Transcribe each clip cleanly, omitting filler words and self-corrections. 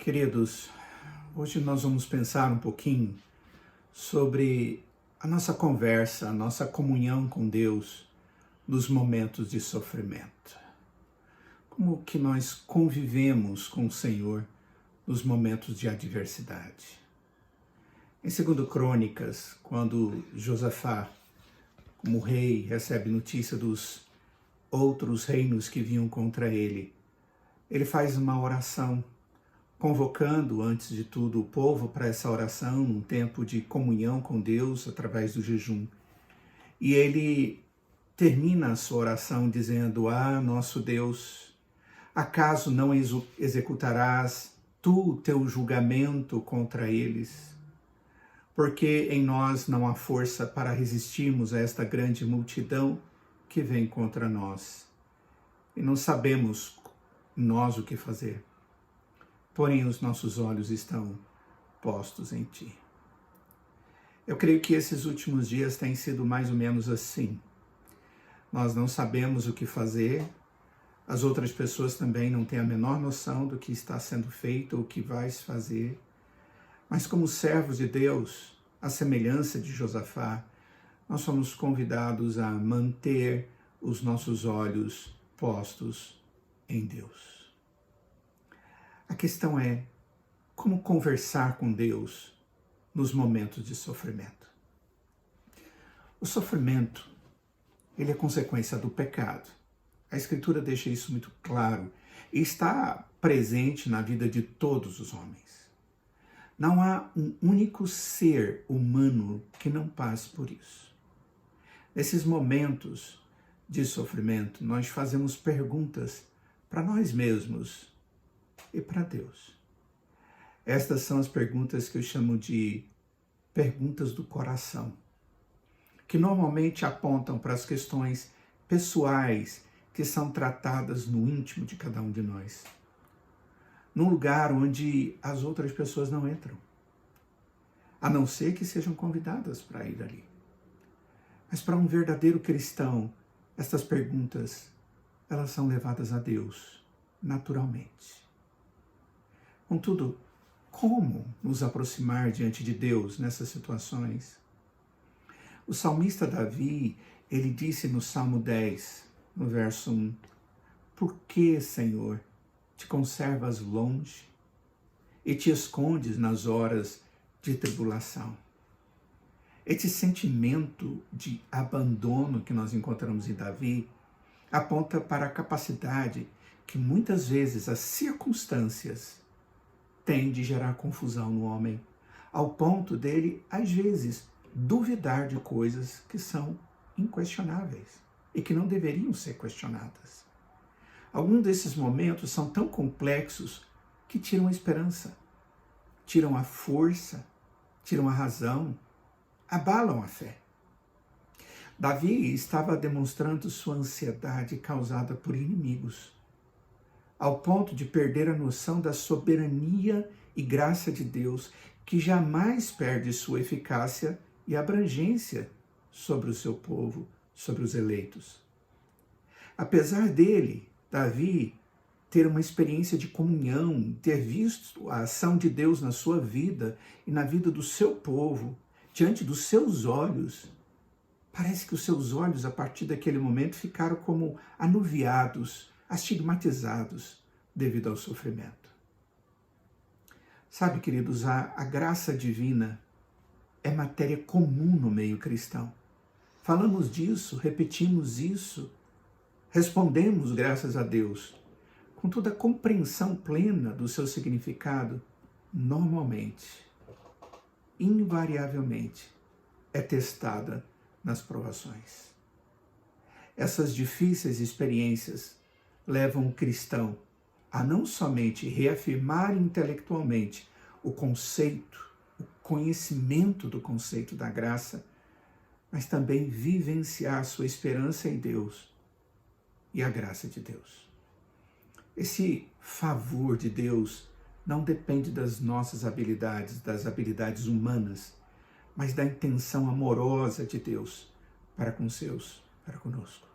Queridos, hoje nós vamos pensar um pouquinho sobre a nossa conversa, a nossa comunhão com Deus nos momentos de sofrimento. Como que nós convivemos com o Senhor nos momentos de adversidade. Em 2 Crônicas, quando Josafá, como rei, recebe notícia dos outros reinos que vinham contra ele, ele faz uma oração, convocando, antes de tudo, o povo para essa oração, num tempo de comunhão com Deus, através do jejum. E ele termina a sua oração dizendo: nosso Deus, acaso não executarás tu o teu julgamento contra eles? Porque em nós não há força para resistirmos a esta grande multidão que vem contra nós. E não sabemos nós o que fazer. Porém, os nossos olhos estão postos em ti. Eu creio que esses últimos dias têm sido mais ou menos assim. Nós não sabemos o que fazer, as outras pessoas também não têm a menor noção do que está sendo feito ou o que vai se fazer. Mas como servos de Deus, à semelhança de Josafá, nós somos convidados a manter os nossos olhos postos em Deus. A questão é como conversar com Deus nos momentos de sofrimento. O sofrimento, ele é consequência do pecado. A Escritura deixa isso muito claro e está presente na vida de todos os homens. Não há um único ser humano que não passe por isso. Nesses momentos de sofrimento, nós fazemos perguntas para nós mesmos e para Deus. Estas são as perguntas que eu chamo de perguntas do coração, que normalmente apontam para as questões pessoais que são tratadas no íntimo de cada um de nós, num lugar onde as outras pessoas não entram, a não ser que sejam convidadas para ir ali. Mas para um verdadeiro cristão, estas perguntas, elas são levadas a Deus naturalmente. Contudo, como nos aproximar diante de Deus nessas situações? O salmista Davi, ele disse no Salmo 10, no verso 1, por que, Senhor, te conservas longe e te escondes nas horas de tribulação? Esse sentimento de abandono que nós encontramos em Davi aponta para a capacidade que muitas vezes as circunstâncias têm de gerar confusão no homem, ao ponto dele, às vezes, duvidar de coisas que são inquestionáveis e que não deveriam ser questionadas. Alguns desses momentos são tão complexos que tiram a esperança, tiram a força, tiram a razão, abalam a fé. Davi estava demonstrando sua ansiedade causada por inimigos, ao ponto de perder a noção da soberania e graça de Deus, que jamais perde sua eficácia e abrangência sobre o seu povo, sobre os eleitos. Apesar dele, Davi, ter uma experiência de comunhão, ter visto a ação de Deus na sua vida e na vida do seu povo, diante dos seus olhos, parece que os seus olhos, a partir daquele momento, ficaram como anuviados, astigmatizados devido ao sofrimento. Sabe, queridos, a graça divina é matéria comum no meio cristão. Falamos disso, repetimos isso, respondemos graças a Deus, com toda a compreensão plena do seu significado, normalmente, invariavelmente, é testada nas provações. Essas difíceis experiências levam o cristão a não somente reafirmar intelectualmente o conceito, o conhecimento do conceito da graça, mas também vivenciar sua esperança em Deus e a graça de Deus. Esse favor de Deus não depende das nossas habilidades, das habilidades humanas, mas da intenção amorosa de Deus para com os seus, para conosco.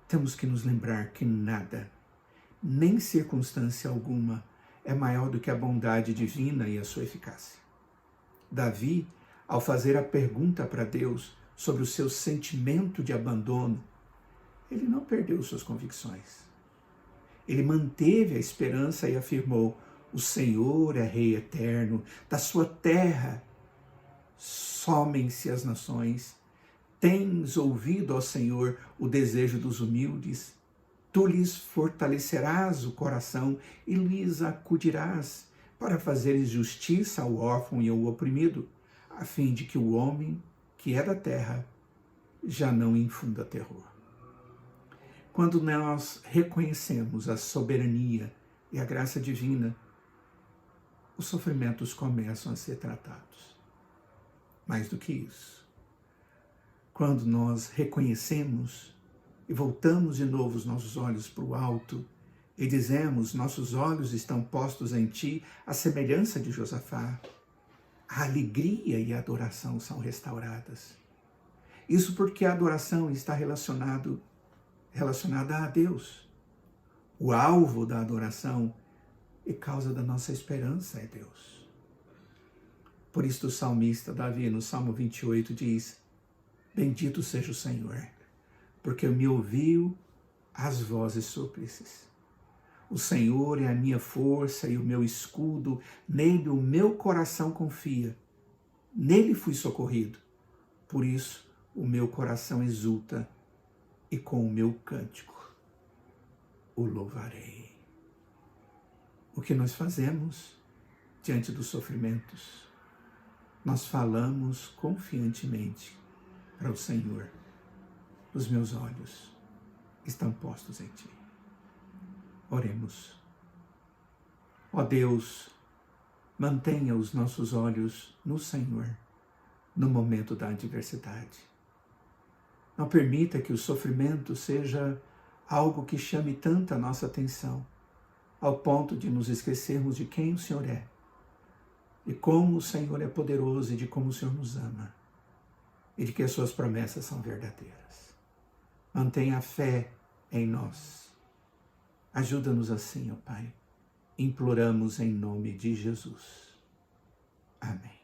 Temos que nos lembrar que nada, nem circunstância alguma, é maior do que a bondade divina e a sua eficácia. Davi, ao fazer a pergunta para Deus sobre o seu sentimento de abandono, ele não perdeu suas convicções. Ele manteve a esperança e afirmou: o Senhor é Rei eterno, da sua terra somem-se as nações. Tens ouvido, ó Senhor, o desejo dos humildes. Tu lhes fortalecerás o coração e lhes acudirás para fazeres justiça ao órfão e ao oprimido, a fim de que o homem que é da terra já não infunda terror. Quando nós reconhecemos a soberania e a graça divina, os sofrimentos começam a ser tratados. Mais do que isso, quando nós reconhecemos e voltamos de novo os nossos olhos para o alto e dizemos: nossos olhos estão postos em ti, a semelhança de Josafá, a alegria e a adoração são restauradas. Isso porque a adoração está relacionada a Deus. O alvo da adoração e causa da nossa esperança é Deus. Por isso o salmista Davi, no Salmo 28, diz: bendito seja o Senhor, porque me ouviu as vozes súplices. O Senhor é a minha força e o meu escudo, nele o meu coração confia. Nele fui socorrido, por isso o meu coração exulta e com o meu cântico o louvarei. O que nós fazemos diante dos sofrimentos? Nós falamos confiantemente para o Senhor: os meus olhos estão postos em ti. Oremos. Ó Deus, mantenha os nossos olhos no Senhor no momento da adversidade. Não permita que o sofrimento seja algo que chame tanta nossa atenção, ao ponto de nos esquecermos de quem o Senhor é, e como o Senhor é poderoso e de como o Senhor nos ama, e de que as suas promessas são verdadeiras. Mantenha a fé em nós. Ajuda-nos assim, ó Pai. Imploramos em nome de Jesus. Amém.